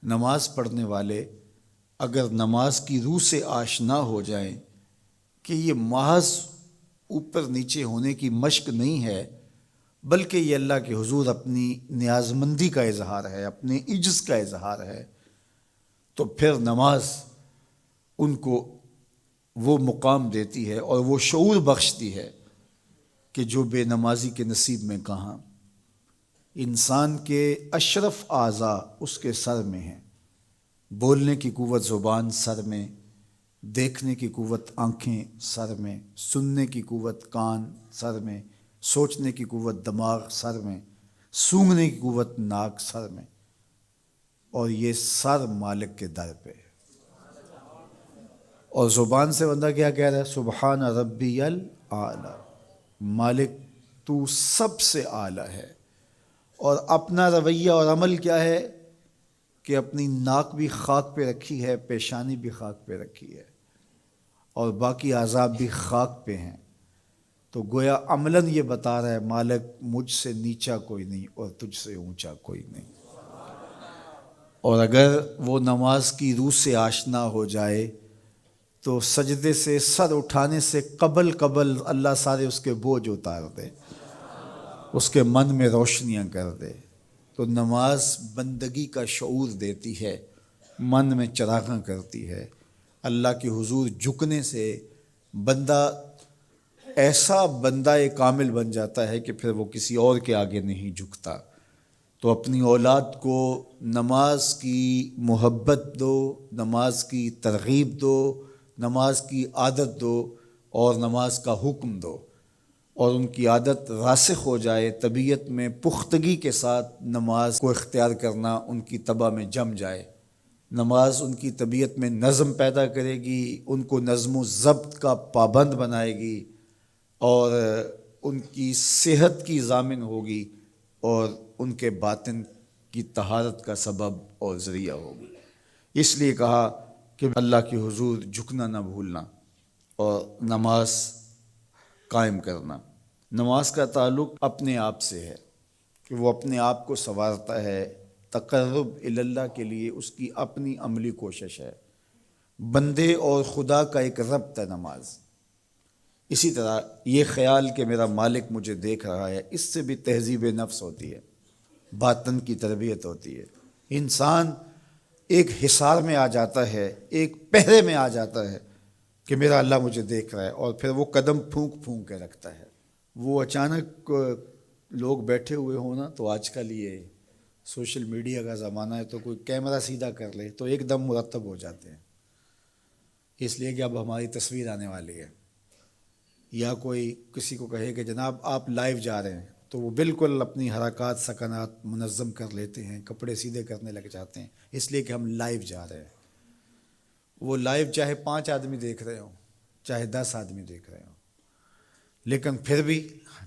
نماز پڑھنے والے اگر نماز کی روح سے آشنا ہو جائیں کہ یہ محض اوپر نیچے ہونے کی مشق نہیں ہے، بلکہ یہ اللہ کے حضور اپنی نیازمندی کا اظہار ہے، اپنے عجز کا اظہار ہے، تو پھر نماز ان کو وہ مقام دیتی ہے اور وہ شعور بخشتی ہے کہ جو بے نمازی کے نصیب میں کہاں۔ انسان کے اشرف اعضاء اس کے سر میں ہیں، بولنے کی قوت زبان سر میں، دیکھنے کی قوت آنکھیں سر میں، سننے کی قوت کان سر میں، سوچنے کی قوت دماغ سر میں، سونگھنے کی قوت ناک سر میں، اور یہ سر مالک کے در پہ۔ اور زبان سے بندہ کیا کہہ رہا ہے؟ سبحان ربی الاعلی، مالک تو سب سے اعلیٰ ہے۔ اور اپنا رویہ اور عمل کیا ہے کہ اپنی ناک بھی خاک پہ رکھی ہے، پیشانی بھی خاک پہ رکھی ہے، اور باقی اعضاء بھی خاک پہ ہیں۔ تو گویا عملاً یہ بتا رہا ہے مالک مجھ سے نیچا کوئی نہیں اور تجھ سے اونچا کوئی نہیں۔ اور اگر وہ نماز کی روح سے آشنا ہو جائے تو سجدے سے سر اٹھانے سے قبل اللہ سارے اس کے بوجھ اتار دے، اس کے من میں روشنیاں کر دے۔ تو نماز بندگی کا شعور دیتی ہے، من میں چراغاں کرتی ہے۔ اللہ کے حضور جھکنے سے بندہ ایسا بندہ کامل بن جاتا ہے کہ پھر وہ کسی اور کے آگے نہیں جھکتا۔ تو اپنی اولاد کو نماز کی محبت دو، نماز کی ترغیب دو، نماز کی عادت دو اور نماز کا حکم دو، اور ان کی عادت راسخ ہو جائے، طبیعت میں پختگی کے ساتھ نماز کو اختیار کرنا ان کی طبع میں جم جائے۔ نماز ان کی طبیعت میں نظم پیدا کرے گی، ان کو نظم و ضبط کا پابند بنائے گی، اور ان کی صحت کی ضامن ہوگی، اور ان کے باطن کی طہارت کا سبب اور ذریعہ ہوگی۔ اس لیے کہا کہ اللہ کے حضور جھکنا نہ بھولنا اور نماز قائم کرنا۔ نماز کا تعلق اپنے آپ سے ہے کہ وہ اپنے آپ کو سنوارتا ہے، تقرب اللہ کے لیے اس کی اپنی عملی کوشش ہے۔ بندے اور خدا کا ایک ربط ہے نماز۔ اسی طرح یہ خیال کہ میرا مالک مجھے دیکھ رہا ہے، اس سے بھی تہذیب نفس ہوتی ہے، باطن کی تربیت ہوتی ہے۔ انسان ایک حصار میں آ جاتا ہے، ایک پہرے میں آ جاتا ہے کہ میرا اللہ مجھے دیکھ رہا ہے، اور پھر وہ قدم پھونک پھونک کے رکھتا ہے۔ وہ اچانک لوگ بیٹھے ہوئے ہوں نا، تو آج کل یہ سوشل میڈیا کا زمانہ ہے، تو کوئی کیمرہ سیدھا کر لے تو ایک دم مرتب ہو جاتے ہیں، اس لیے کہ اب ہماری تصویر آنے والی ہے۔ یا کوئی کسی کو کہے کہ جناب آپ لائیو جا رہے ہیں، تو وہ بالکل اپنی حرکات سکنات منظم کر لیتے ہیں، کپڑے سیدھے کرنے لگ جاتے ہیں، اس لیے کہ ہم لائیو جا رہے ہیں۔ وہ لائیو چاہے 5 آدمی دیکھ رہے ہوں، چاہے 10 آدمی دیکھ رہے ہوں، لیکن پھر بھی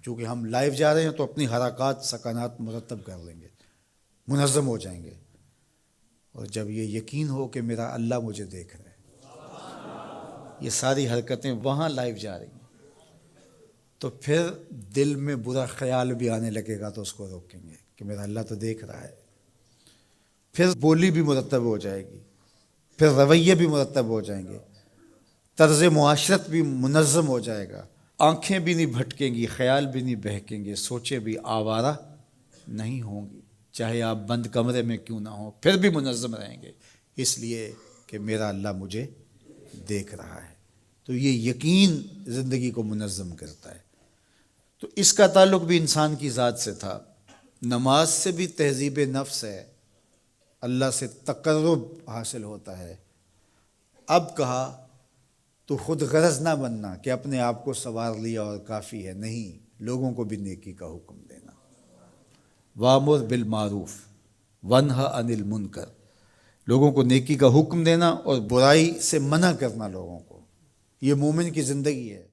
چونکہ ہم لائیو جا رہے ہیں تو اپنی حرکات سکنات مرتب کر لیں گے، منظم ہو جائیں گے۔ اور جب یہ یقین ہو کہ میرا اللہ مجھے دیکھ رہا ہے، یہ ساری حرکتیں وہاں لائیو جا رہی ہیں، تو پھر دل میں برا خیال بھی آنے لگے گا تو اس کو روکیں گے کہ میرا اللہ تو دیکھ رہا ہے۔ پھر بولی بھی مرتب ہو جائے گی، پھر رویے بھی مرتب ہو جائیں گے، طرز معاشرت بھی منظم ہو جائے گا، آنکھیں بھی نہیں بھٹکیں گی، خیال بھی نہیں بہکیں گے، سوچیں بھی آوارہ نہیں ہوں گی، چاہے آپ بند کمرے میں کیوں نہ ہوں، پھر بھی منظم رہیں گے، اس لیے کہ میرا اللہ مجھے دیکھ رہا ہے۔ تو یہ یقین زندگی کو منظم کرتا ہے۔ تو اس کا تعلق بھی انسان کی ذات سے تھا۔ نماز سے بھی تہذیب نفس ہے، اللہ سے تقرب حاصل ہوتا ہے۔ اب کہا تو خود غرض نہ بننا کہ اپنے آپ کو سنوار لیا اور کافی ہے، نہیں، لوگوں کو بھی نیکی کا حکم دینا۔ وامر بالمعروف ونہا عن المنکر، لوگوں کو نیکی کا حکم دینا اور برائی سے منع کرنا لوگوں کو، یہ مومن کی زندگی ہے۔